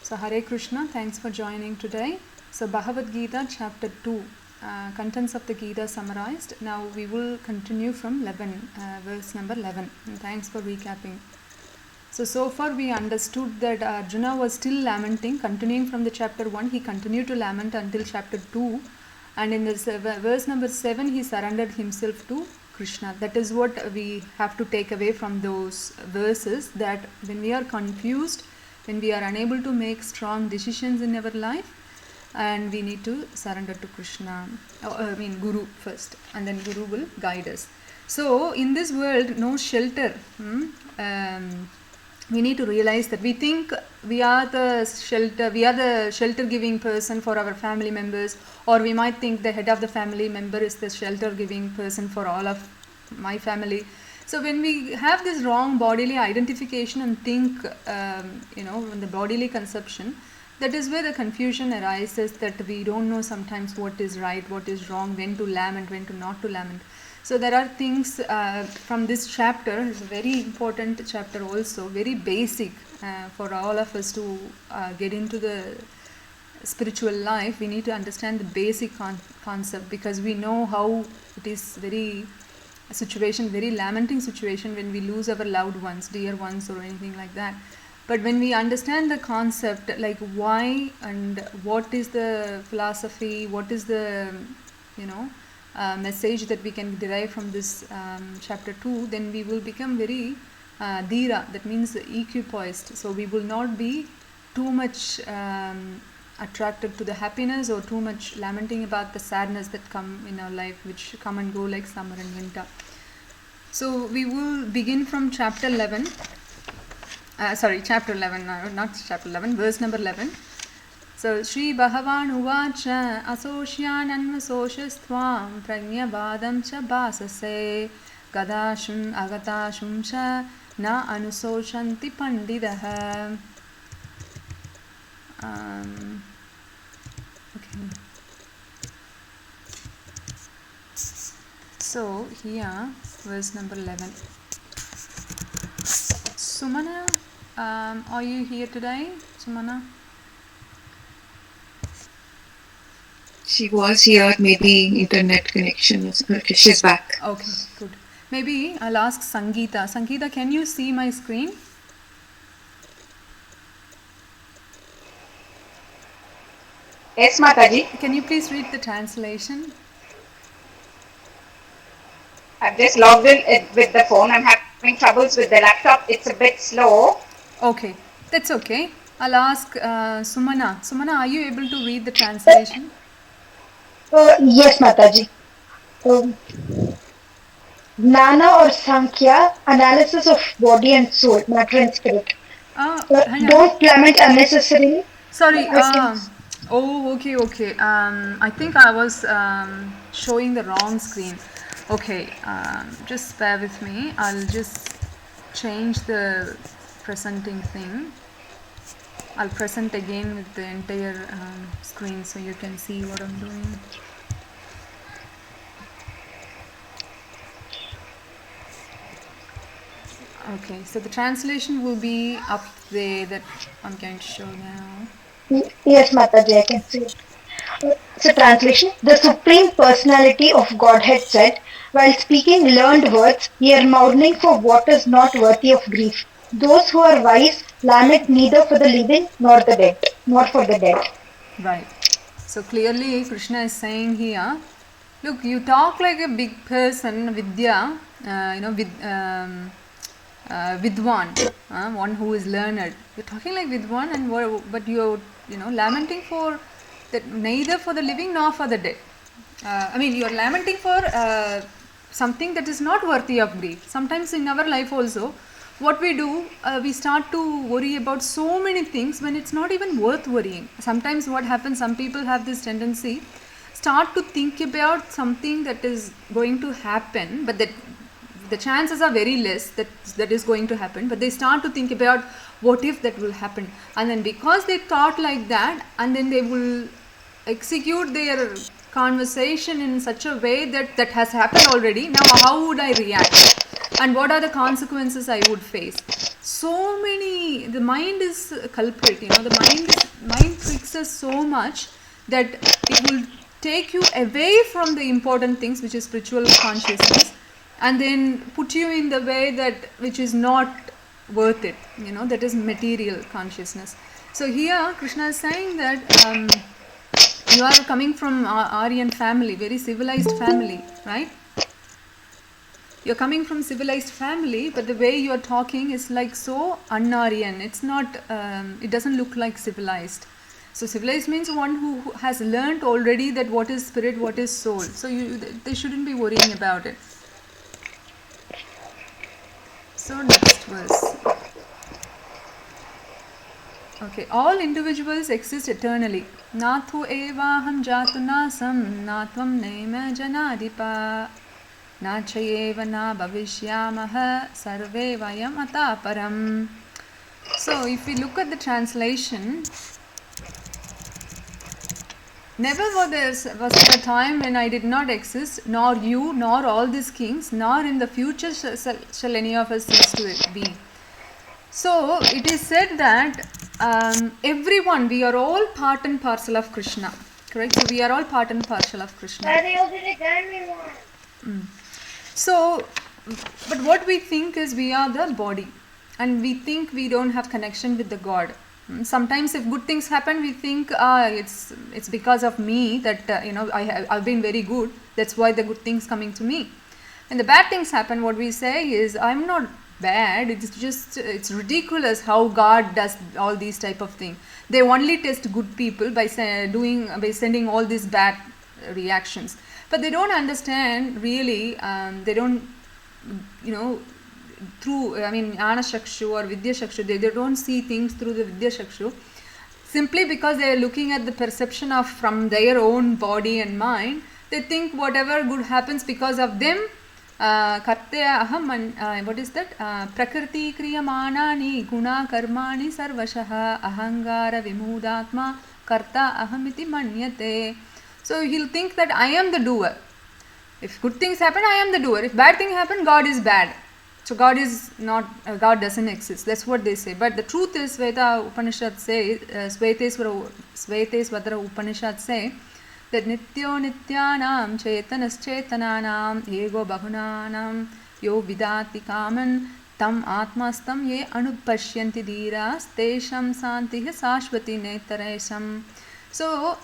So Hare Krishna, thanks for joining today. So Bhagavad Gita chapter 2, contents of the Gita summarized. Now we will continue from 11, verse number 11. And thanks for recapping. So far we understood that Arjuna was still lamenting, continuing from the chapter 1, he continued to lament until chapter 2. And in this verse number 7, he surrendered himself to Krishna. That is what we have to take away from those verses, that when we are confused, when we are unable to make strong decisions in our life, and we need to surrender to Krishna, Guru first, and then Guru will guide us. So in this world, no shelter. We need to realize that we think we are the shelter giving person for our family members, or we might think the head of the family member is the shelter giving person for all of my family. So when we have this wrong bodily identification and think, in the bodily conception, that is where the confusion arises, that we don't know sometimes what is right, what is wrong, when to lament, when to not to lament. So there are things from this chapter, it's a very important chapter also, very basic for all of us to get into the spiritual life. We need to understand the basic concept, because we know how it is very lamenting situation when we lose our loved ones, dear ones, or anything like that. But when we understand the concept, like why and what is the philosophy, what is the message that we can derive from this chapter 2, then we will become very dhira, that means equipoised. So we will not be too much attracted to the happiness, or too much lamenting about the sadness that come in our life, which come and go like summer and winter. So we will begin from chapter 11, verse number 11. So Shri Bhagavan Uvacha Asosyan Anvasoshastvam Pragnavadam Cha Bhasase Gadashun Agatashun Cha Na Anusoshanti Pandidaha. Okay. So here, verse number 11. Sumana, are you here today, Sumana? She was here, maybe internet connection is okay. She's back. Okay, good. Maybe I'll ask Sangeeta. Sangeeta, can you see my screen? Yes, Mataji. Can you please read the translation? I've just logged in with the phone. I'm having troubles with the laptop. It's a bit slow. Okay, that's okay. I'll ask Sumana. Sumana, are you able to read the translation? Yes, Mataji. Jnana or Sankhya, analysis of body and soul, matter and spirit. Don't lament unnecessarily. Sorry. Okay. I think I was showing the wrong screen. Okay, just bear with me. I'll just change the presenting thing. I'll present again with the entire screen so you can see what I'm doing. Okay, so the translation will be up there that I'm going to show now. Yes, Mataji, I can see it. So translation, the Supreme Personality of Godhead said, while speaking learned words, ye are mourning for what is not worthy of grief. Those who are wise lament neither for the living nor for the dead. Right. So clearly Krishna is saying here, look, you talk like a big person, Vidya, Vidwan, one who is learned. You're talking like Vidwan, but you're lamenting for that neither for the living nor for the dead. You're lamenting for something that is not worthy of grief. Sometimes in our life also, what we do, we start to worry about so many things when it's not even worth worrying. Sometimes what happens, some people have this tendency, start to think about something that is going to happen, but that the chances are very less that is going to happen, but they start to think about what if that will happen, and then because they thought like that, and then they will execute their conversation in such a way that has happened already. Now how would I react, and what are the consequences I would face? so many, the mind is a culprit, the mind tricks us so much that it will take you away from the important things, which is spiritual consciousness, and then put you in the way that which is not worth it, that is material consciousness. So here Krishna is saying that you are coming from Aryan family, very civilized family, right? You're coming from civilized family, but the way you're talking is like so un-Aryan. It's not, it doesn't look like civilized. So civilized means one who has learnt already that what is spirit, what is soul. So they shouldn't be worrying about it. So next verse. Okay, all individuals exist eternally. Nathu evaham jatu nasam, natvam nema janadipa, nachayeva na bhavishyamaha, sarve vayam ataparam. So if we look at the translation, never was there a time when I did not exist, nor you, nor all these kings, nor in the future shall any of us cease to be. So it is said that everyone, we are all part and parcel of Krishna, correct? So we are all part and parcel of Krishna. So, but what we think is we are the body, and we think we don't have connection with the God. Sometimes if good things happen, we think it's because of me that I've been very good, that's why the good things coming to me. When the bad things happen, what we say is I'm not bad, it's ridiculous how God does all these type of things. They only test good people by sending all these bad reactions, but they don't understand really. They don't through Jnana Shakshu or Vidya Shakshu, they don't see things through the Vidya Shakshu, simply because they are looking at the perception of from their own body and mind. They think whatever good happens because of them. Kartya aham, what is that? Prakriti kriyamanani guna karmani sarvashaha ahangara vimudatma karta ahamiti manyate. So he'll think that I am the doer. If good things happen, I am the doer. If bad things happen, God is bad. So God is not, God doesn't exist. That's what they say. But the truth is, Veda Upanishad say, Svetesvara Upanishad say, that nityo nityanam chetanas chetananam ego bahunanam yo vidati kaman tam atmastam ye anupashyanti dhiras tesham santiha sashvati netaresham. So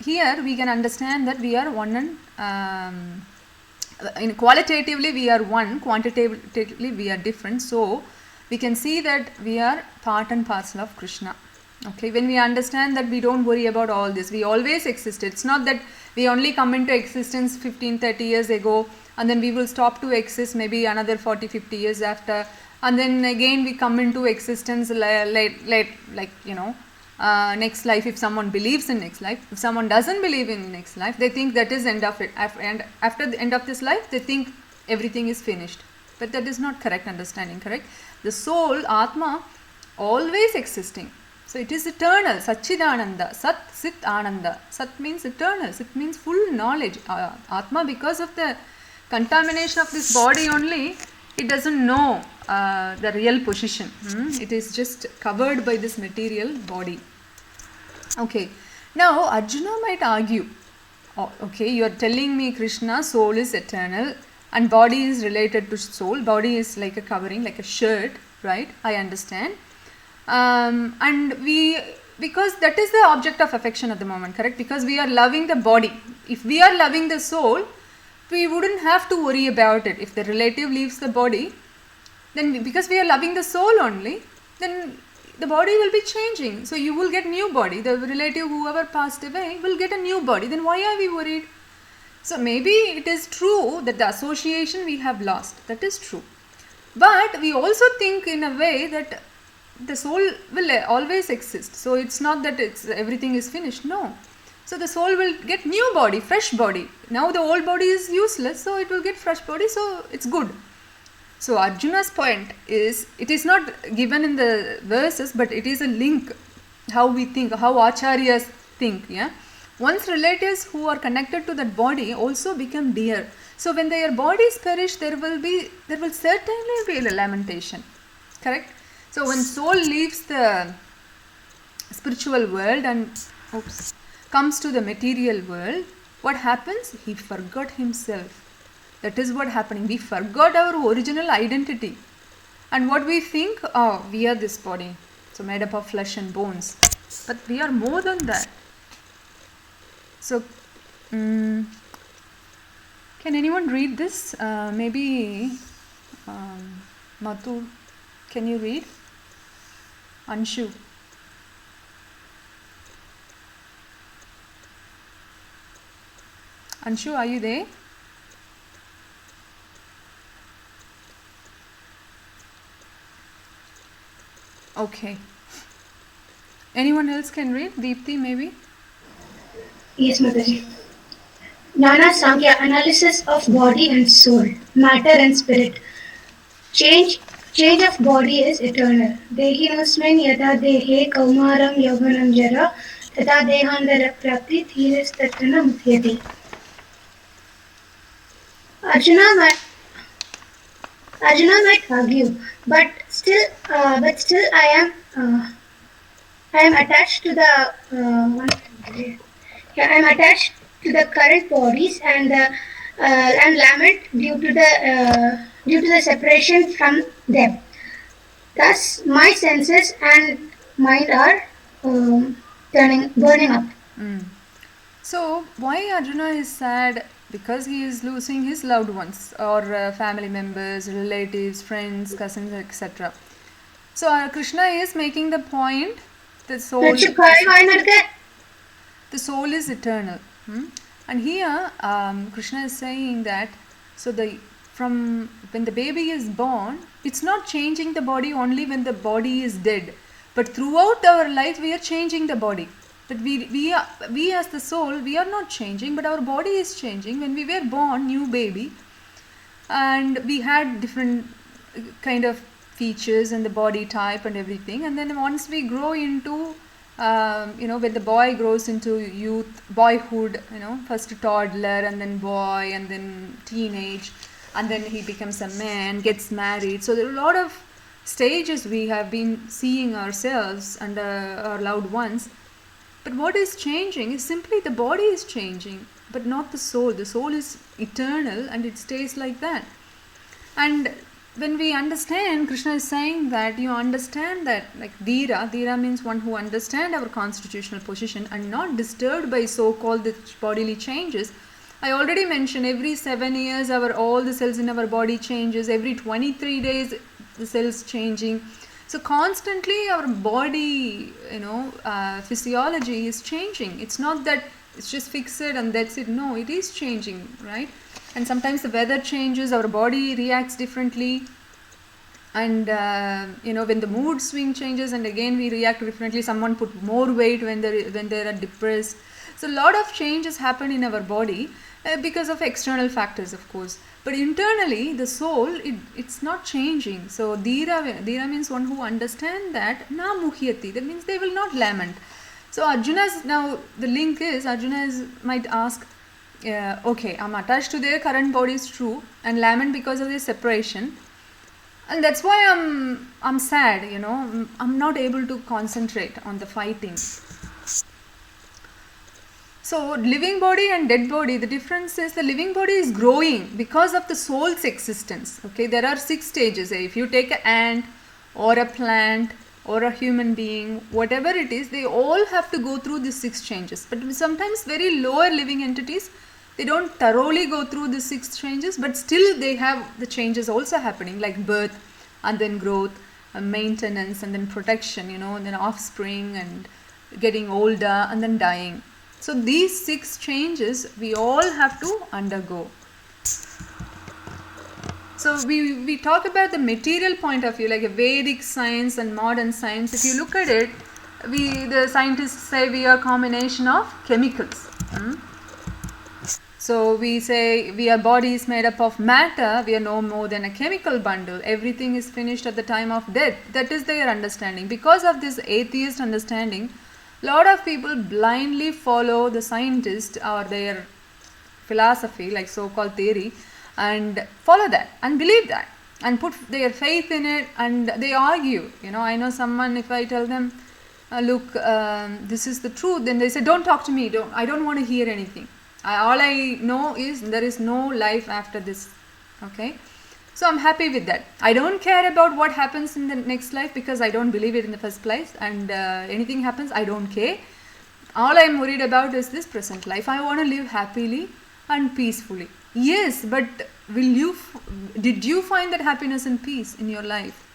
here we can understand that we are one and qualitatively we are one, quantitatively we are different. So we can see that we are part and parcel of Krishna. Okay, when we understand that we don't worry about all this, we always existed. It's not that we only come into existence 15-30 years ago and then we will stop to exist maybe another 40-50 years after, and then again we come into existence next life. If someone believes in next life, if someone doesn't believe in next life, they think that is end of it, and after the end of this life they think everything is finished. But that is not correct understanding, correct? The soul, Atma, always existing. So it is eternal, Satchidananda, Sat, Sit, Ananda. Sat means eternal, Sit means full knowledge. Atma, because of the contamination of this body only, it doesn't know the real position. It is just covered by this material body. Okay, now Arjuna might argue, okay, you are telling me Krishna, soul is eternal and body is related to soul. Body is like a covering, like a shirt, right? I understand. And because that is the object of affection at the moment, correct? Because we are loving the body. If we are loving the soul, we wouldn't have to worry about it. If the relative leaves the body, then because we are loving the soul only, then the body will be changing. So you will get new body. The relative, whoever passed away, will get a new body. Then why are we worried? So maybe it is true that the association we have lost. That is true. But we also think in a way that the soul will always exist. So it's not that everything is finished. No. So the soul will get new body, fresh body. Now the old body is useless, so it will get fresh body, so it's good. So Arjuna's point is, it is not given in the verses, but it is a link, how we think, how acharyas think. Yeah. Once relatives who are connected to that body also become dear. So when their bodies perish, there will certainly be a lamentation. Correct? So when soul leaves the spiritual world and comes to the material world, what happens? He forgot himself. That is what happening. We forgot our original identity. And what we think, oh, we are this body. So made up of flesh and bones. But we are more than that. So, can anyone read this? Maybe Mathur, can you read? Anshu. Anshu, are you there? Okay. Anyone else can read? Deepthi, maybe? Yes, Mataji. Nana Samkhya, analysis of body and soul, matter and spirit. Change of body is eternal. Dehinosmin yada dehe kaumaram yauvanam jara tata dehandara prapti thiris tattana muthyati. Arjuna might argue, but still I am attached to the I am attached to the current bodies and lament due to the separation from them. Thus, my senses and mind are burning up. So, why Arjuna is sad? Because he is losing his loved ones or family members, relatives, friends, cousins, etc. So, Krishna is making the point that soul is eternal. And here Krishna is saying that from when the baby is born, it's not changing the body only when the body is dead, but throughout our life we are changing the body. But we as the soul, we are not changing, but our body is changing. When we were born, new baby, and we had different kind of features and the body type and everything, and then once we grow into when the boy grows into boyhood, first toddler and then boy and then teenage, and then he becomes a man, gets married. So there are a lot of stages we have been seeing ourselves and our loved ones. But what is changing is simply the body is changing, but not the soul. The soul is eternal and it stays like that. And when we understand, Krishna is saying that you understand that, like Dhira means one who understands our constitutional position and not disturbed by so-called the bodily changes. I already mentioned every 7 years all the cells in our body changes, every 23 days the cells changing. So constantly our body, physiology is changing. It's not that it's just fixed and that's it. No, it is changing, right? And sometimes the weather changes, our body reacts differently. And, when the mood swing changes and again we react differently, someone put more weight when they are depressed. So a lot of changes happen in our body because of external factors, of course. But internally, the soul, it's not changing. So Dhira means one who understands that, na muhyati, that means they will not lament. So now the link is, might ask, okay, I'm attached to their current body, is true, and lament because of their separation. And that's why I'm sad, I'm not able to concentrate on the fighting. So living body and dead body, the difference is the living body is growing because of the soul's existence. Okay, there are 6 stages. If you take an ant or a plant or a human being, whatever it is, they all have to go through these 6 changes. But sometimes very lower living entities, they don't thoroughly go through the 6 changes, but still they have the changes also happening, like birth and then growth, maintenance and then protection, and then offspring and getting older and then dying. So these 6 changes we all have to undergo. So we talk about the material point of view, like a Vedic science and modern science. If you look at it, the scientists say we are a combination of chemicals. So we say our body is made up of matter, we are no more than a chemical bundle. Everything is finished at the time of death. That is their understanding. Because of this atheist understanding, a lot of people blindly follow the scientist or their philosophy, like so-called theory, and follow that and believe that. and put their faith in it, and they argue. I know someone, if I tell them, look, this is the truth, then they say, don't talk to me, I don't want to hear anything. All I know is there is no life after this. Okay, so I'm happy with that. I don't care about what happens in the next life, because I don't believe it in the first place, and anything happens, I don't care. All I'm worried about is this present life. I want to live happily and peacefully. Yes, but did you find that happiness and peace in your life?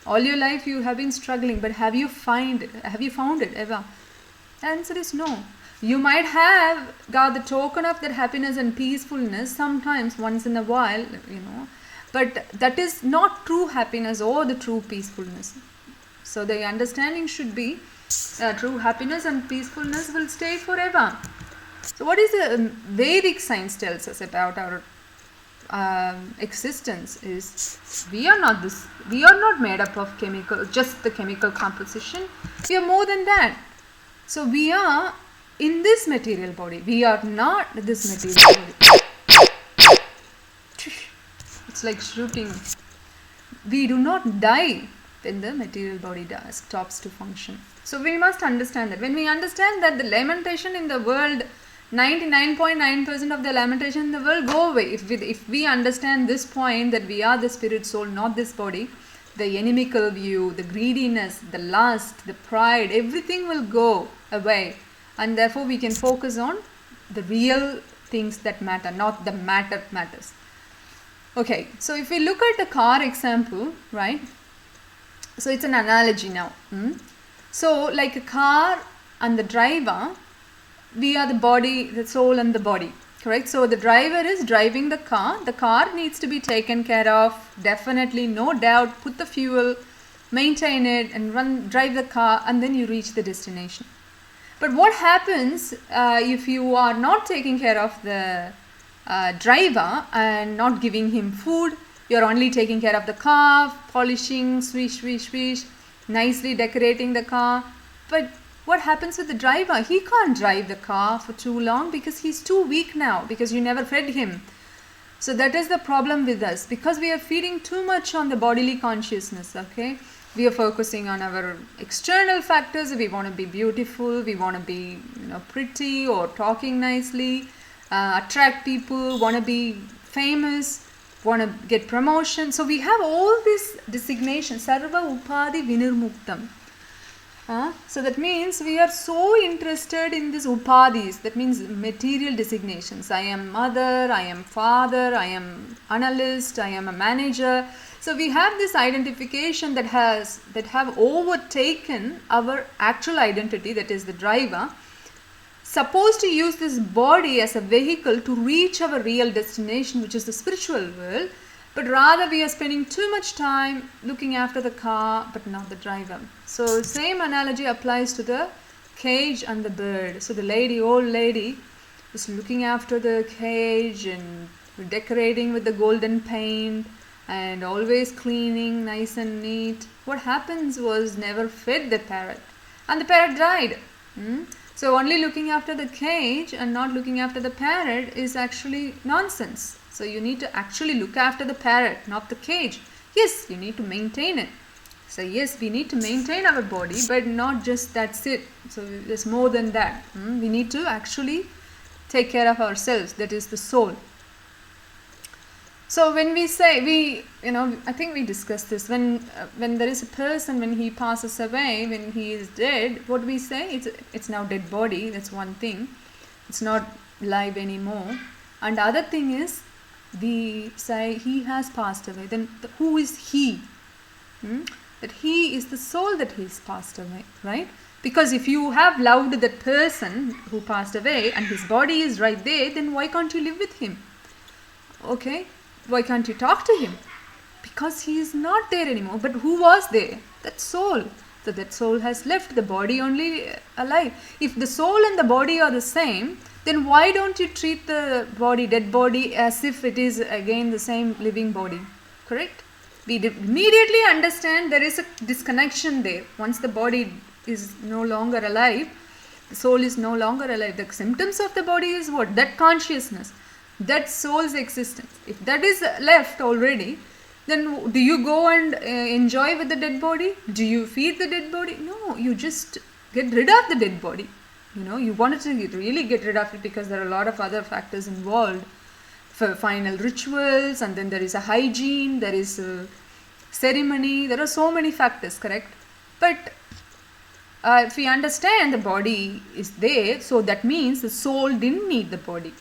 All your life you have been struggling, but have you found it ever? The answer is no. You might have got the token of that happiness and peacefulness sometimes, once in a while, but that is not true happiness or the true peacefulness. So the understanding should be true happiness and peacefulness will stay forever. So what is the Vedic science tells us about our existence is we are not made up of just the chemical composition. We are more than that. So we are in this material body. We are not this material body. It's like shooting. We do not die when the material body stops to function. So we must understand that. When we understand that the lamentation in the world, 99.9% of the lamentation in the world go away. If we understand this point, that we are the spirit soul, not this body, the inimical view, the greediness, the lust, the pride, everything will go away. And therefore we can focus on the real things that matter, not the matters. Okay, so if we look at the car example, right? So it's an analogy now. So like a car and the driver, we are the body, the soul and the body, correct? So the driver is driving the car needs to be taken care of, definitely, no doubt, put the fuel, maintain it and drive the car, and then you reach the destination. But what happens if you are not taking care of the driver and not giving him food? You're only taking care of the car, polishing, swish, nicely decorating the car, but what happens with the driver? He can't drive the car for too long because he's too weak now, because you never fed him. So that is the problem with us, because we are feeding too much on the bodily consciousness. Okay, we are focusing on our external factors. We want to be beautiful, we want to be pretty or talking nicely, attract people, want to be famous, want to get promotion. So we have all this designation, sarva upadi vinirmuktam. So that means we are so interested in these upadis, that means material designations. I am mother, I am father, I am analyst, I am a manager. So we have this identification that have overtaken our actual identity, that is the driver, supposed to use this body as a vehicle to reach our real destination, which is the spiritual world. But rather we are spending too much time looking after the car, but not the driver. So same analogy applies to the cage and the bird. So the old lady is looking after the cage and decorating with the golden paint and always cleaning nice and neat. What happens was never fed the parrot, and the parrot died. So only looking after the cage and not looking after the parrot is actually nonsense. So you need to actually look after the parrot, not the cage. Yes, you need to maintain it. So yes, we need to maintain our body, but not just that's it. So there's more than that. We need to actually take care of ourselves. That is the soul. So when we say, I think we discussed this. When there is a person, when he passes away, when he is dead, what we say? It's now dead body. That's one thing. It's not live anymore. And the other thing is, we say he has passed away. Then who is he? That he is the soul that he's passed away, right? Because if you have loved that person who passed away and his body is right there, then why can't you live with him? Okay, why can't you talk to him? Because he is not there anymore. But who was there? That soul. So that soul has left, the body only alive. If the soul and the body are the same, then why don't you treat the body, dead body, as if it is again the same living body? Correct? We immediately understand there is a disconnection there. Once the body is no longer alive, the soul is no longer alive. The symptoms of the body is what? That consciousness, that soul's existence. If that is left already, Then do you go and enjoy with the dead body? Do you feed the dead body? No, you just get rid of the dead body. You wanted to really get rid of it because there are a lot of other factors involved for final rituals, and then there is a hygiene, there is a ceremony, there are so many factors, correct? But if we understand the body is there, so that means the soul didn't need the body,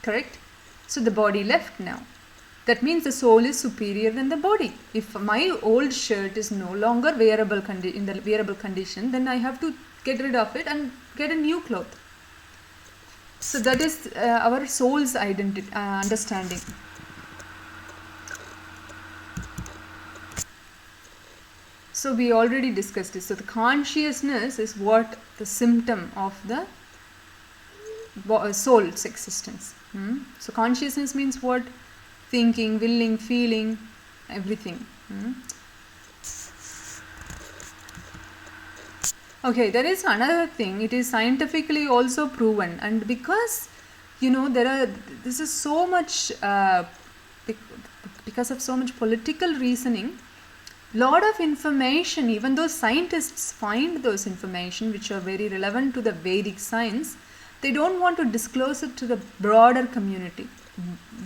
correct? So the body left now. That means the soul is superior than the body. If my old shirt is no longer wearable in the wearable condition, then I have to get rid of it and get a new cloth. So that is our soul's identity, understanding. So we already discussed this. So the consciousness is what the symptom of the soul's existence. So consciousness means what? Thinking, willing, feeling, everything. Okay, there is another thing. It is scientifically also proven, and because this is so much because of so much political reasoning, lot of information, even though scientists find those information which are very relevant to the Vedic science, they don't want to disclose it to the broader community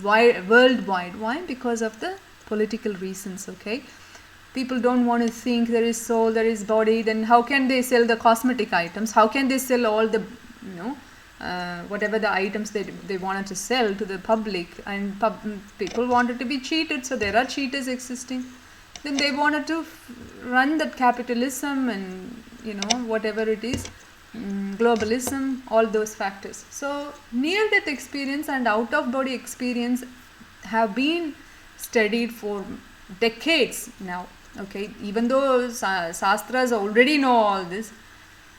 worldwide. Why? Because of the political reasons. Okay, people don't want to think there is soul, there is body. Then how can they sell the cosmetic items? How can they sell all the whatever the items they wanted to sell to the public? And people wanted to be cheated, so there are cheaters existing. Then they wanted to run that capitalism and whatever it is, globalism, all those factors. So near-death experience and out-of-body experience have been studied for decades now. Okay, even though Shastras already know all this,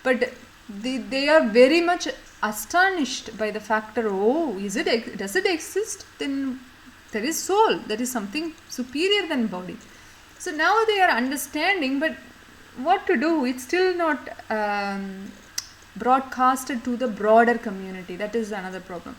but they are very much astonished by the factor, does it exist? Then there is soul, there is something superior than body. So now they are understanding, but what to do? It's still not broadcasted to the broader community. That is another problem.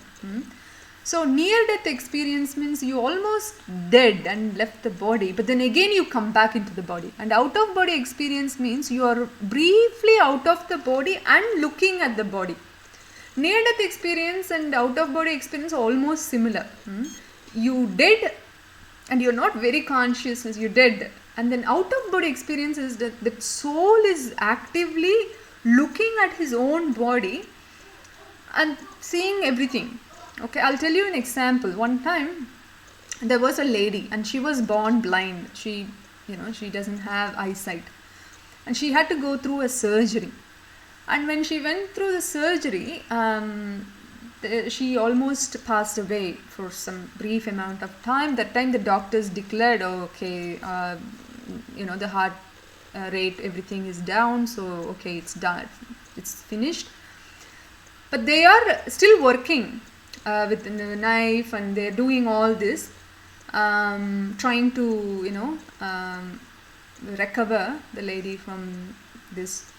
So near-death experience means you almost dead and left the body, but then again you come back into the body. And out-of-body experience means you are briefly out of the body and looking at the body. Near-death experience and out-of-body experience are almost similar. You dead and you're not very conscious as you're dead. And then out-of-body experience is that the soul is actively looking at his own body and seeing everything. Okay, I'll tell you an example. One time, there was a lady and she was born blind. She doesn't have eyesight. And she had to go through a surgery. And when she went through the surgery, she almost passed away for some brief amount of time. That time the doctors declared, the heart rate, everything is down, so okay, it's done, it's finished. But they are still working with the knife, and they're doing all this, trying to recover the lady from this.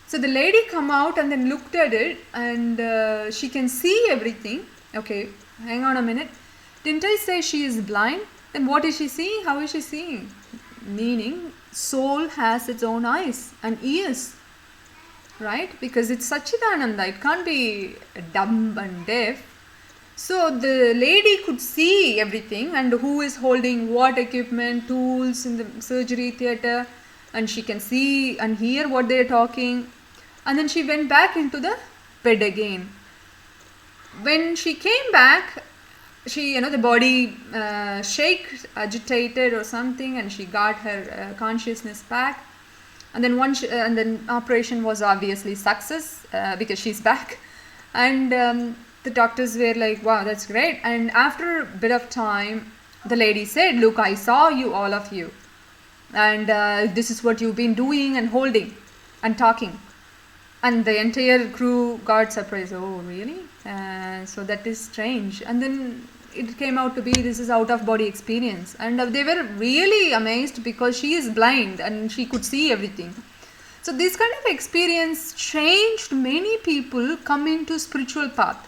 So the lady come out and then looked at it, and she can see everything. Okay, hang on a minute. Didn't I say she is blind? Then what is she seeing? How is she seeing? Meaning, soul has its own eyes and ears, right? Because it's Satchidananda. It can't be dumb and deaf. So the lady could see everything, and who is holding what equipment, tools in the surgery theatre, and she can see and hear what they are talking. And then she went back into the bed again. When she came back, she, the body shaked, agitated or something, and she got her consciousness back. And then and then operation was obviously success because she's back. And the doctors were like, wow, that's great. And after a bit of time, the lady said, look, I saw you, all of you. And this is what you've been doing and holding and talking. And the entire crew got surprised. Oh, really? So that is strange. And then it came out to be this is out-of-body experience. And they were really amazed because she is blind and she could see everything. So this kind of experience changed many people come into spiritual path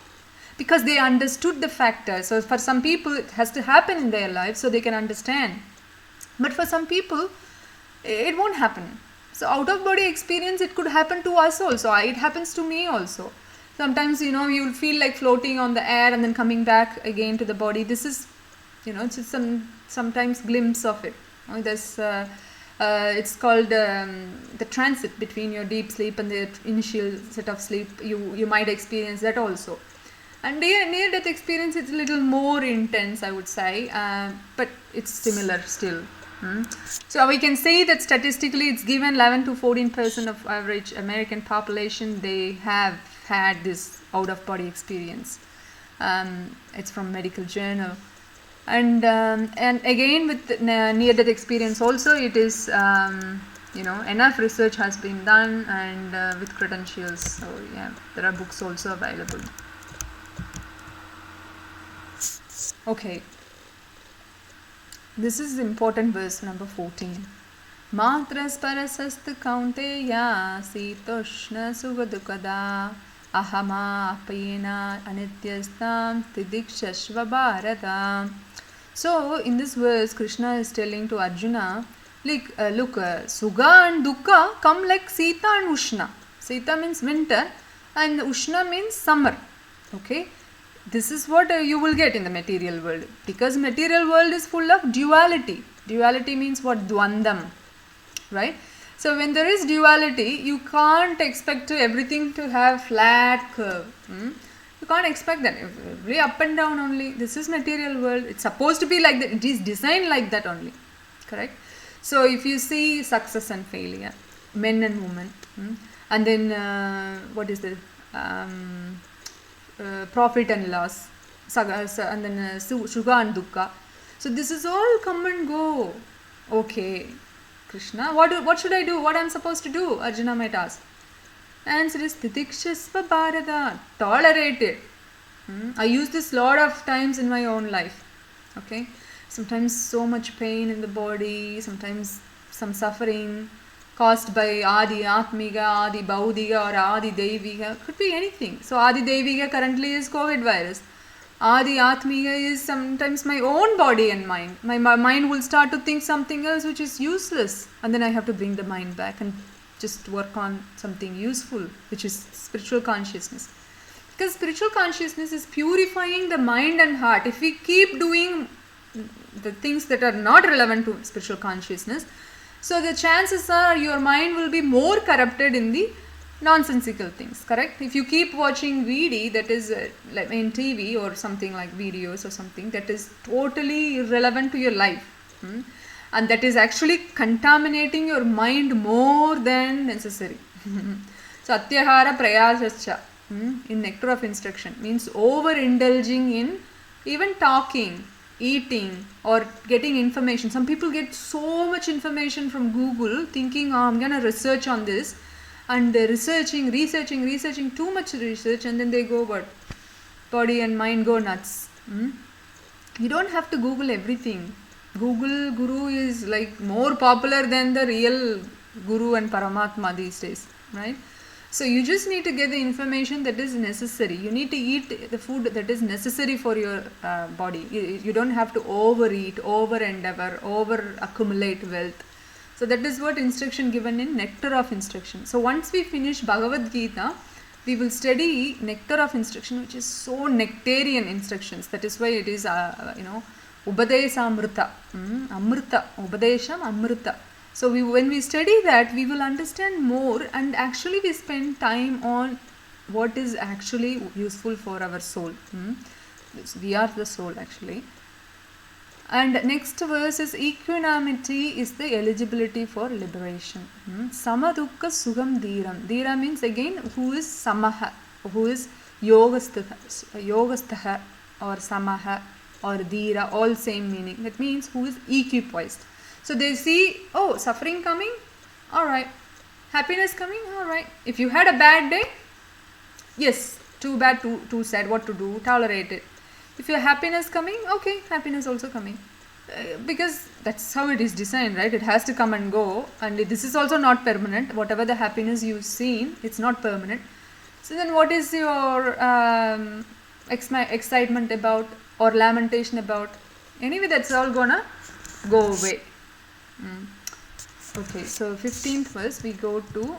because they understood the factor. So for some people it has to happen in their life so they can understand. But for some people, it won't happen. So out of body experience, it could happen to us also. It happens to me also. Sometimes, you'll feel like floating on the air and then coming back again to the body. This is, it's just sometimes glimpse of it. There's it's called the transit between your deep sleep and the initial set of sleep. You might experience that also. And near death experience, it's a little more intense, I would say, but it's similar still. So we can say that statistically it's given 11 to 14% of average American population, they have had this out of body experience. It's from medical journal. And again with near death experience also, it is enough research has been done, and with credentials. So yeah, there are books also available. Okay, this is important verse number 14. Matras parasastu kaunteya sitoshna suvadukada ahama apayena anityastam tidikshashva bharata. So in this verse, Krishna is telling to Arjuna, look, Sugha and Dukkha come like Sita and Ushna. Sita means winter and Ushna means summer. Okay, this is what you will get in the material world, because material world is full of duality. Duality means what? Dvandam, right? So when there is duality, you can't expect everything to have flat curve. You can't expect that. Every up and down only. This is material world. It's supposed to be like that. It is designed like that only. Correct? So if you see success and failure, men and women, and then what is the profit and loss, and then Sugha and Dukkha. So this is all come and go. Okay, Krishna, what should I do? What I'm supposed to do? Arjuna might ask. Answer is Titikshasva Bharata. Tolerate it. I use this lot of times in my own life. Okay, sometimes so much pain in the body, sometimes some suffering caused by Adi Atmiga, Adi Baudiga, or Adi Deviga. Could be anything. So Adi Deviga currently is COVID virus. Adi Atmiga is sometimes my own body and mind. My mind will start to think something else which is useless, and then I have to bring the mind back and just work on something useful, which is spiritual consciousness. Because spiritual consciousness is purifying the mind and heart. If we keep doing the things that are not relevant to spiritual consciousness, so the chances are your mind will be more corrupted in the nonsensical things, correct? If you keep watching VD, that is like in TV or something like videos or something that is totally irrelevant to your life, and that is actually contaminating your mind more than necessary. So Atyahara Prayasascha in Nectar of Instruction means overindulging in even talking, eating, or getting information. Some people get so much information from Google thinking, I'm going to research on this, and they're researching too much research, and then they go what? Body and mind go nuts. You don't have to Google everything. Google Guru is like more popular than the real Guru and Paramatma these days, right? So you just need to get the information that is necessary. You need to eat the food that is necessary for your body. You don't have to overeat, over-endeavor, over-accumulate wealth. So that is what instruction given in Nectar of Instruction. So once we finish Bhagavad Gita, we will study Nectar of Instruction, which is so nectarian instructions. That is why it is, Ubadesa Amrita. Amrita. Ubadesham Amrita. So when we study that, we will understand more, and actually we spend time on what is actually useful for our soul. We are the soul actually. And next verse is equanimity is the eligibility for liberation. Samadukka Sugam Dhiram. Dhira means again who is Samaha, who is Yogastaha or Samaha or Dhira, all same meaning. That means who is equipoised. So they see, oh, suffering coming, alright. Happiness coming, alright. If you had a bad day, yes, too bad, too sad, what to do, tolerate it. If your happiness coming, okay, happiness also coming. Because that's how it is designed, right? It has to come and go, and this is also not permanent. Whatever the happiness you've seen, it's not permanent. So then what is your excitement about or lamentation about? Anyway, that's all gonna go away. Okay, so 15th verse we go to,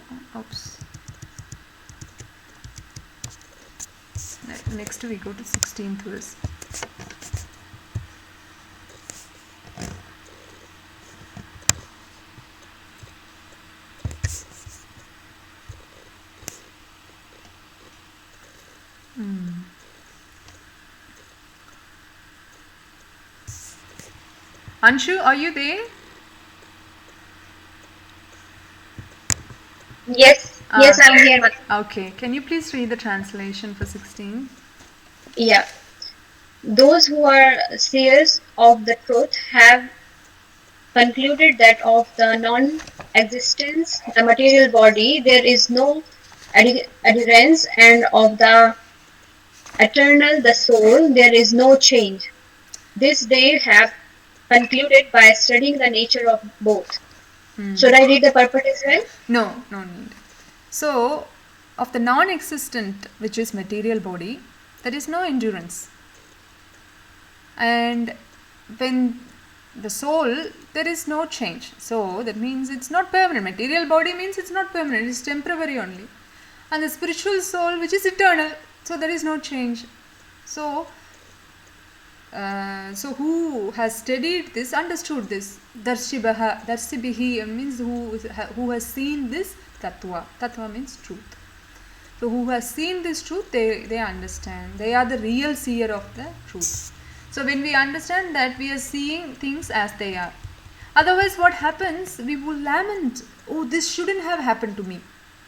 next we go to 16th verse. Anshu, are you there? Yes, I'm here. Okay, can you please read the translation for 16? Yeah. Those who are seers of the truth have concluded that of the non-existence, the material body, there is no adherence, and of the eternal, the soul, there is no change. This they have concluded by studying the nature of both. Should I read the purport as well? No need. So, of the non-existent, which is material body, there is no endurance. And when the soul, there is no change. So, that means it's not permanent. Material body means it's not permanent, it's temporary only. And the spiritual soul, which is eternal, so there is no change. So who has studied this, understood this, Darsibihi means who has seen this tattva. Tattva means truth. So who has seen this truth, they understand. They are the real seer of the truth. So when we understand that, we are seeing things as they are. Otherwise what happens, we will lament, oh, this shouldn't have happened to me.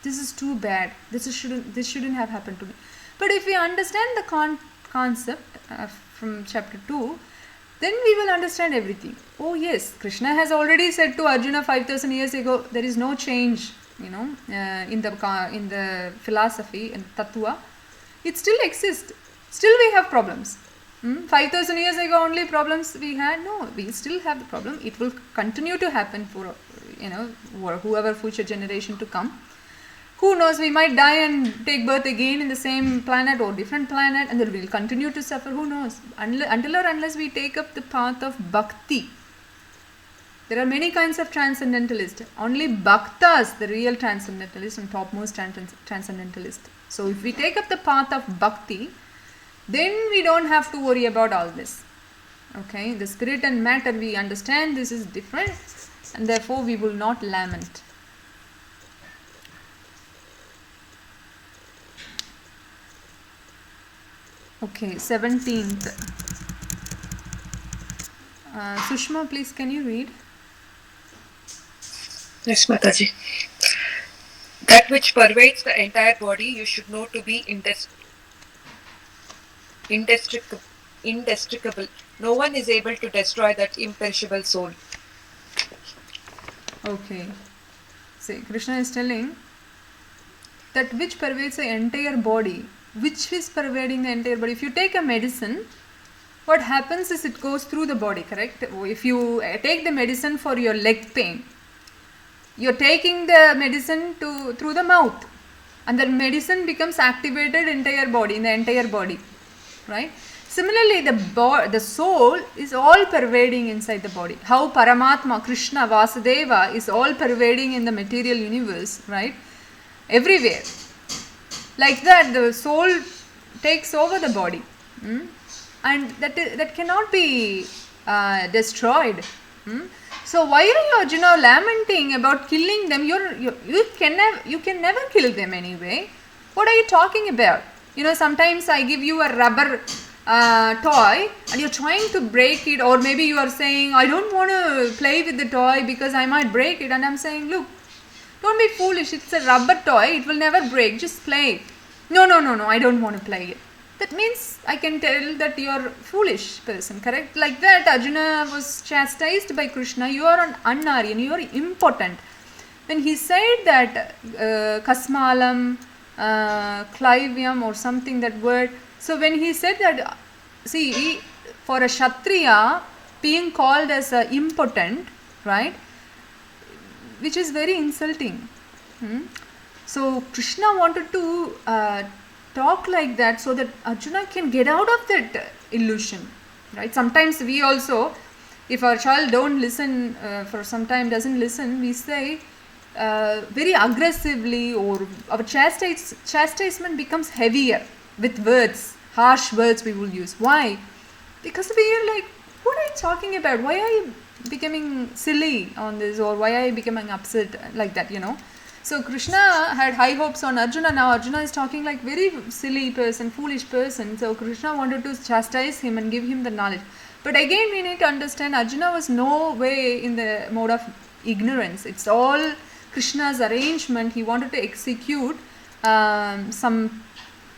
This is too bad. This shouldn't have happened to me. But if we understand the concept from chapter 2, then we will understand everything. Oh yes, Krishna has already said to Arjuna 5000 years ago, there is no change, in the philosophy and tattva. It still exists. Still we have problems. 5000 years ago only problems we had. No, we still have the problem. It will continue to happen for whoever future generation to come. Who knows, we might die and take birth again in the same planet or different planet, and then we will continue to suffer. Who knows? Until or unless we take up the path of bhakti. There are many kinds of transcendentalists. Only bhaktas, the real transcendentalist and topmost transcendentalist. So if we take up the path of bhakti, then we don't have to worry about all this. Okay, the spirit and matter, we understand this is different, and therefore we will not lament. Okay, 17th. Sushma, please, can you read? Yes, Mataji. That which pervades the entire body you should know to be indestructible. No one is able to destroy that imperishable soul. Okay. See, Krishna is telling that which pervades the entire body. Which is pervading the entire body? If you take a medicine, what happens is it goes through the body, correct? If you take the medicine for your leg pain, you're taking the medicine through the mouth, and the medicine becomes activated in the entire body, right? Similarly, the soul is all pervading inside the body. How Paramatma, Krishna, Vasudeva is all pervading in the material universe, right? Everywhere. Like that, the soul takes over the body, and that cannot be destroyed. So why are you, Arjuna, lamenting about killing them? You can never kill them anyway. What are you talking about? Sometimes I give you a rubber toy and you're trying to break it, or maybe you are saying, I don't want to play with the toy because I might break it, and I'm saying, look, don't be foolish, it's a rubber toy, it will never break, just play. No, I don't want to play it. That means I can tell that you are a foolish person, correct? Like that, Arjuna was chastised by Krishna, you are an Annaryan, you are impotent. When he said that Kasmalam, Clivium or something, that word, so when he said that, see, for a Kshatriya, being called as impotent, right, which is very insulting. So Krishna wanted to talk like that so that Arjuna can get out of that illusion, right? Sometimes we also If our child don't listen for some time, doesn't listen, we say very aggressively, or our chastisement becomes heavier with words, harsh words we will use. Why? Because we are like, what are you talking about? Why are you becoming silly on this, or why are you becoming upset like that, So Krishna had high hopes on Arjuna. Now Arjuna is talking like very silly person, foolish person. So Krishna wanted to chastise him and give him the knowledge. But again we need to understand Arjuna was no way in the mode of ignorance. It's all Krishna's arrangement. He wanted to execute some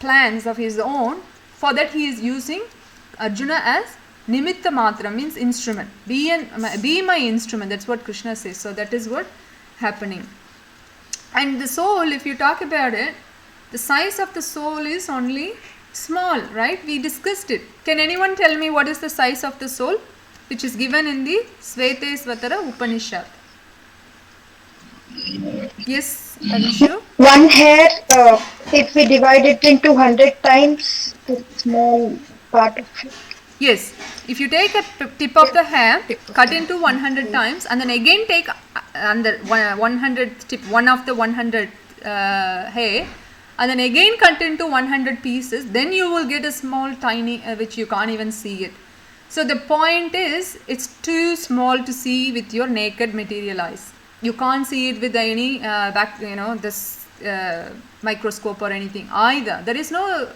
plans of his own. For that he is using Arjuna as Nimitta Matra, means instrument. Be my instrument. That's what Krishna says. So that is what happening. And the soul, if you talk about it, the size of the soul is only small, right? We discussed it. Can anyone tell me what is the size of the soul, which is given in the Svetesvatara Upanishad? Yes, are you sure? One hair, if we divide it into 100 times, the small part of it. Yes, if you take a tip of the hair, cut into 100 times, and then again take under 100 tip, one of the 100 hair, and then again cut into 100 pieces, then you will get a small tiny which you can't even see it. So the point is, it's too small to see with your naked material eyes. You can't see it with any this microscope or anything either. There is no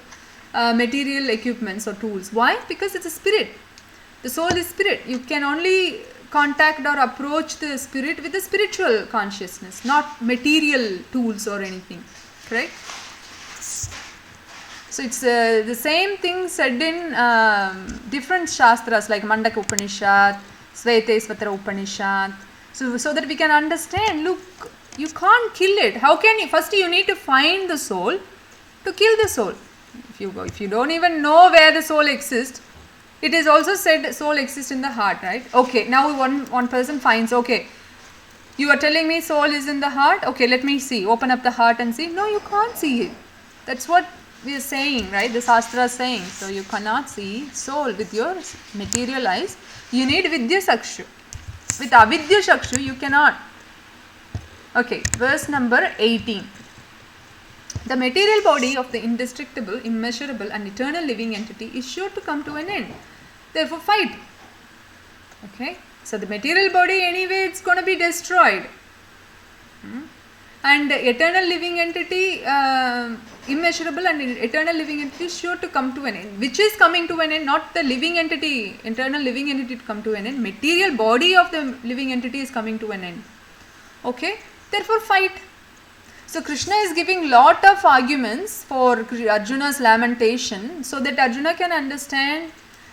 material equipments or tools. Why? Because it's a spirit. The soul is spirit. You can only contact or approach the spirit with the spiritual consciousness, not material tools or anything. Correct? So it's the same thing said in different shastras like Mandaka Upanishad, Svetesvatara Upanishad. So that we can understand, look, you can't kill it. How can you? First you need to find the soul to kill the soul. If you don't even know where the soul exists, it is also said soul exists in the heart, right? Okay, now one person finds, okay, you are telling me soul is in the heart. Okay, let me see. Open up the heart and see. No, you can't see it. That's what we are saying, right? The Shastra is saying. So you cannot see soul with your material eyes. You need Vidya Sakshu. With Avidya Sakshu, you cannot. Okay, verse number 18. The material body of the indestructible, immeasurable and eternal living entity is sure to come to an end. Therefore fight. Okay. So the material body anyway it's going to be destroyed. And the eternal living entity, immeasurable and eternal living entity is sure to come to an end. Which is coming to an end, not the living entity, internal living entity to come to an end. Material body of the living entity is coming to an end. Okay. Therefore fight. So Krishna is giving lot of arguments for Arjuna's lamentation so that Arjuna can understand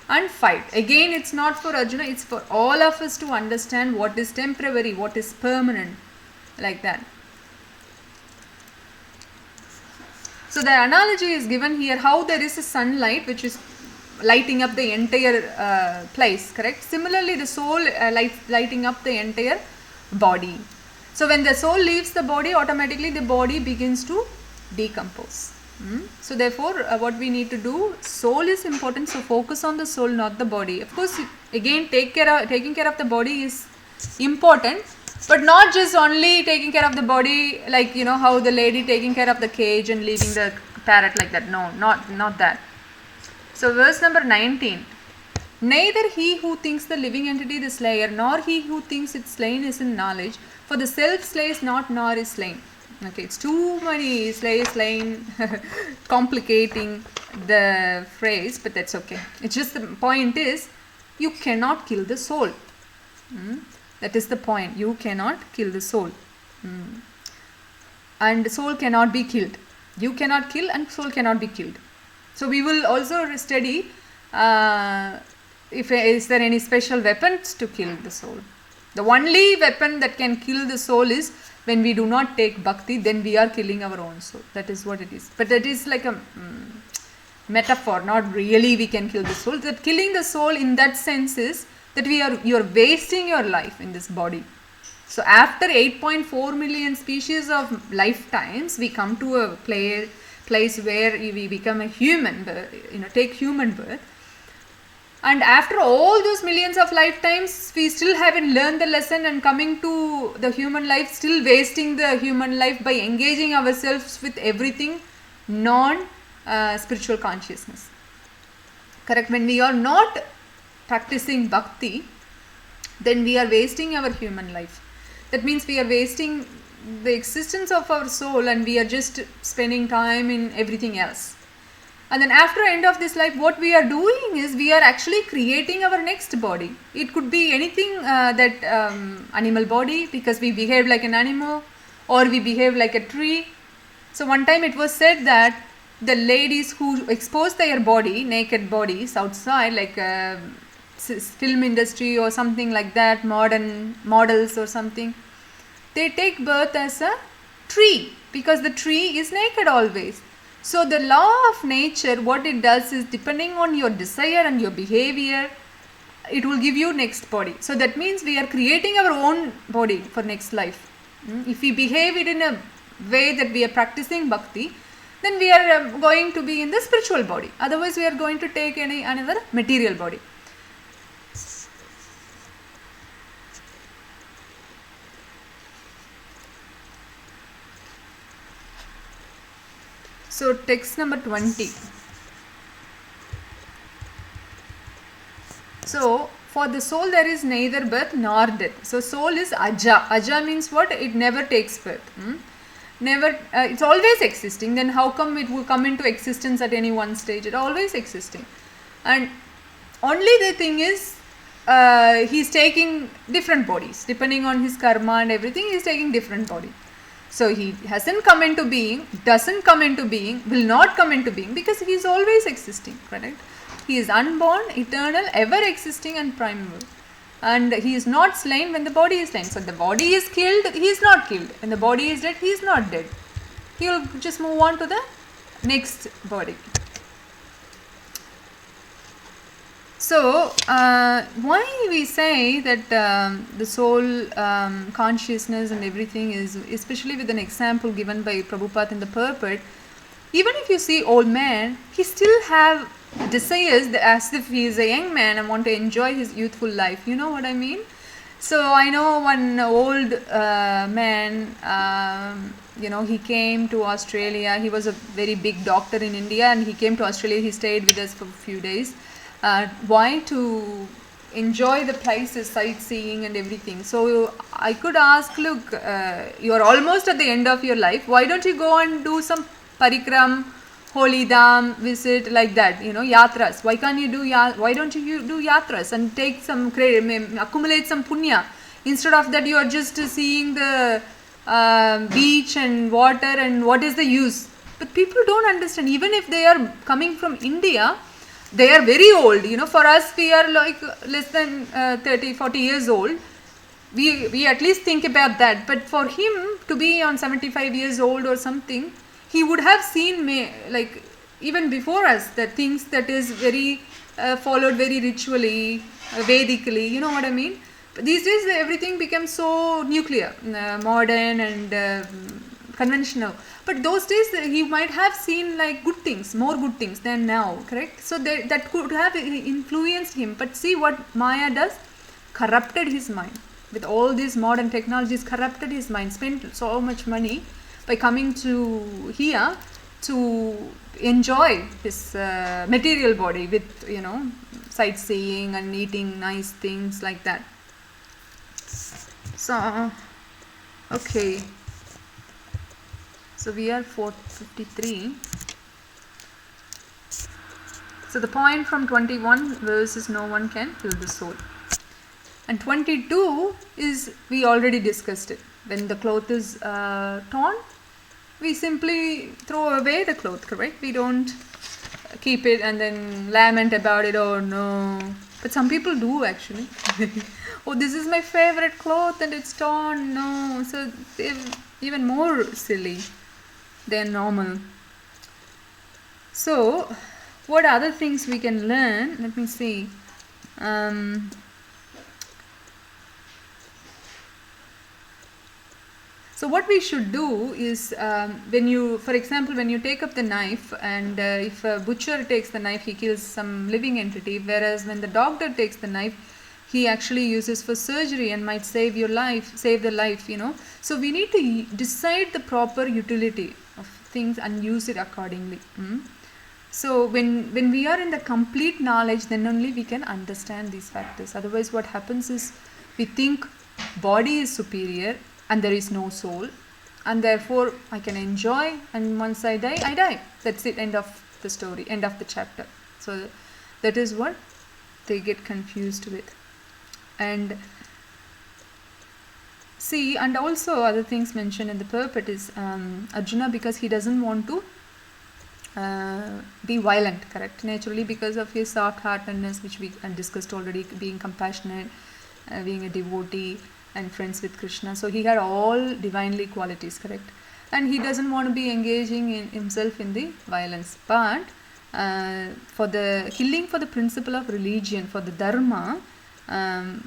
and fight. Again, it's not for Arjuna, it's for all of us to understand what is temporary, what is permanent, like that. So the analogy is given here, how there is a sunlight which is lighting up the entire place, correct? Similarly, the soul lighting up the entire body. So when the soul leaves the body, automatically the body begins to decompose. So therefore, what we need to do, soul is important, so focus on the soul, not the body. Of course, again, taking care of the body is important, but not just only taking care of the body, like how the lady taking care of the cage and leaving the parrot like that. No, not that. So verse number 19. Neither he who thinks the living entity the slayer, nor he who thinks it slain is in knowledge, for the self slays not nor is slain. Okay, it's too many slain, complicating the phrase, but that's okay. It's just the point is, you cannot kill the soul. That is the point. You cannot kill the soul. And the soul cannot be killed. You cannot kill and soul cannot be killed. So we will also study if is there any special weapons to kill the soul. The only weapon that can kill the soul is when we do not take bhakti, then we are killing our own soul. That is what it is. But that is like a metaphor, not really we can kill the soul. That killing the soul in that sense is that you are wasting your life in this body. So after 8.4 million species of lifetimes, we come to a place where we become a human, take human birth. And after all those millions of lifetimes, we still haven't learned the lesson, and coming to the human life, still wasting the human life by engaging ourselves with everything non spiritual consciousness. Correct? When we are not practicing bhakti, then we are wasting our human life. That means we are wasting the existence of our soul, and we are just spending time in everything else. And then after end of this life, what we are doing is we are actually creating our next body. It could be anything, animal body, because we behave like an animal, or we behave like a tree. So one time it was said that the ladies who expose their body, naked bodies outside, like film industry or something like that, modern models or something, they take birth as a tree, because the tree is naked always. So the law of nature, what it does is, depending on your desire and your behavior, it will give you next body. So that means we are creating our own body for next life. If we behave it in a way that we are practicing bhakti, then we are going to be in the spiritual body. Otherwise we are going to take another material body. So text number 20. So for the soul there is neither birth nor death. So soul is aja. Aja means what? It never takes birth. Never. It's always existing. Then how come it will come into existence at any one stage? It's always existing. And only the thing is, he's taking different bodies depending on his karma and everything. He's taking different body. So he hasn't come into being, doesn't come into being, will not come into being, because he is always existing, correct? He is unborn, eternal, ever existing and primeval. And he is not slain when the body is slain. So the body is killed, he is not killed. When the body is dead, he is not dead. He will just move on to the next body. So, why we say that the soul consciousness and everything is, especially with an example given by Prabhupada in the purport, even if you see old man, he still have desires as if he is a young man and want to enjoy his youthful life. You know what I mean? So, I know one old man, he came to Australia. He was a very big doctor in India, and he came to Australia. He stayed with us for a few days. Why? To enjoy the places, sightseeing and everything. So I could ask, look, you are almost at the end of your life. Why don't you go and do some parikram, holy dham, visit like that? Yatras. Why can't you do why don't you do yatras and take some accumulate some punya? Instead of that, you are just seeing the beach and water, and what is the use? But people don't understand. Even if they are coming from India, they are very old. For us, we are like less than 30, 40 years old. We at least think about that. But for him to be on 75 years old or something, he would have seen, like even before us, the things that is very followed very ritually, Vedically. You know what I mean? But these days, everything becomes so nuclear, modern and conventional. But those days he might have seen like good things, more good things than now, correct? So that could have influenced him. But see what Maya does? Corrupted his mind. With all these modern technologies, corrupted his mind, spent so much money by coming to here to enjoy his material body with, sightseeing and eating nice things like that. So, okay. So we are 453. So the point from 21 verse is no one can kill the soul. And 22 is, we already discussed it. When the cloth is torn, we simply throw away the cloth, correct? We don't keep it and then lament about it, oh no. But some people do actually. Oh, this is my favorite cloth and it's torn, no. So they're even more silly than normal. So, what other things we can learn? Let me see. So what we should do is, when you, for example, when you take up the knife, and if a butcher takes the knife, he kills some living entity, whereas when the doctor takes the knife, he actually uses for surgery and might save your life, save the life, So we need to decide the proper utility of things and use it accordingly. So when we are in the complete knowledge, then only we can understand these factors. Otherwise, what happens is we think body is superior and there is no soul, and therefore I can enjoy, and once I die. That's it, end of the story, end of the chapter. So that is what they get confused with. And see, and also other things mentioned in the purport is Arjuna, because he doesn't want to be violent, correct, naturally, because of his soft-heartedness, which we discussed already, being compassionate, being a devotee and friends with Krishna. So he had all divinely qualities, correct, and he doesn't want to be engaging in himself in the violence. But for the killing, for the principle of religion, for the dharma,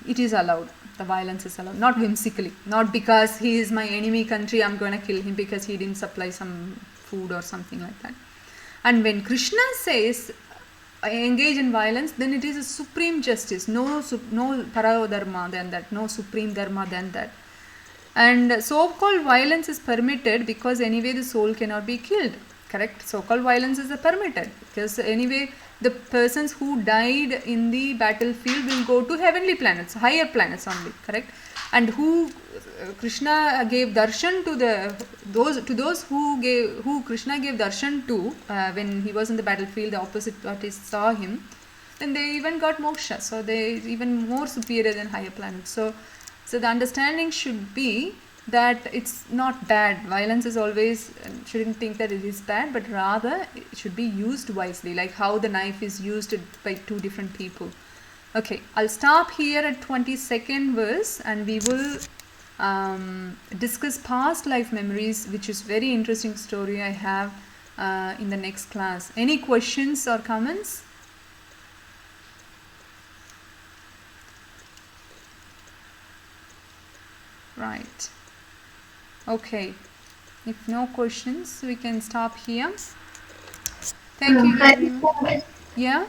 it is allowed. The violence is allowed, not whimsically, not because he is my enemy country, I'm going to kill him because he didn't supply some food or something like that. And when Krishna says engage in violence, then it is a supreme justice, no parao dharma than that, no supreme dharma than that. And so-called violence is permitted because anyway the soul cannot be killed, correct? So-called violence is permitted because anyway the persons who died in the battlefield will go to heavenly planets, higher planets only, correct? And who Krishna gave darshan to those who Krishna gave darshan to when he was in the battlefield, the opposite parties saw him, then they even got moksha. So they even more superior than higher planets. So the understanding should be that it's not bad. Violence is always, shouldn't think that it is bad, but rather it should be used wisely, like how the knife is used by two different people. Okay, I'll stop here at 22nd verse, and we will discuss past life memories, which is very interesting story I have in the next class. Any questions or comments? Right. Okay. If no questions, we can stop here. Thank you very much. Yeah?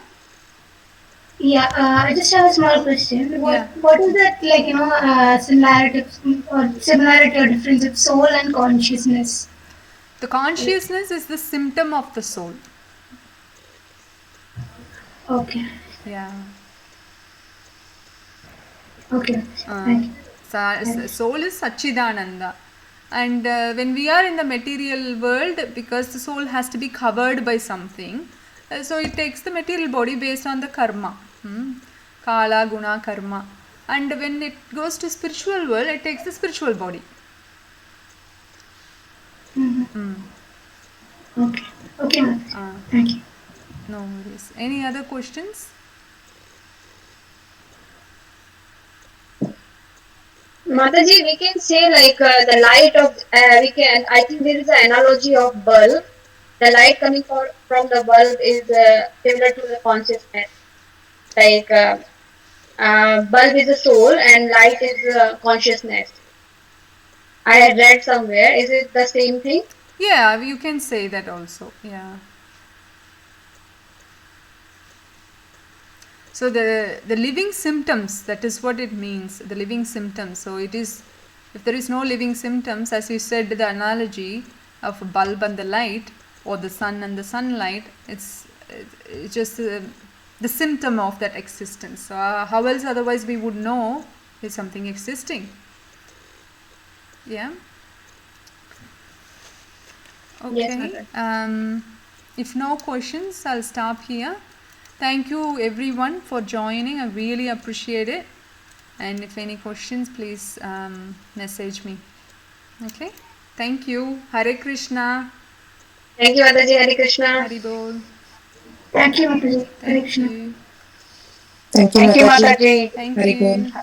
Yeah, I just have a small question. What is that, similarity or difference of soul and consciousness? The consciousness is the symptom of the soul. Okay. Yeah. Okay. Thank you. Soul is Satchidananda. And when we are in the material world, because the soul has to be covered by something, so it takes the material body based on the karma. Kala, guna, karma. And when it goes to spiritual world, it takes the spiritual body. Okay. Okay, Mataji. Thank you. No worries. Any other questions? Mataji, we can say like the light of, I think there is an analogy of bulb. The light coming from the bulb is similar to the consciousness. Like bulb is the soul and light is consciousness. I had read somewhere. Is it the same thing? Yeah, you can say that also. Yeah. So the living symptoms, that is what it means, the living symptoms. So it is, if there is no living symptoms, as you said, the analogy of a bulb and the light, or the sun and the sunlight, it's just the symptom of that existence. So how else otherwise we would know is something existing? Yeah. Okay. Yes, if no questions, I'll stop here. Thank you everyone for joining. I really appreciate it. And if any questions, please message me. Okay. Thank you. Hare Krishna. Thank you, Mataji. Hare Krishna. Hari Bol. Thank you, Mataji. Hare Thank Krishna. you. Thank you, Mataji. Thank Very you. good.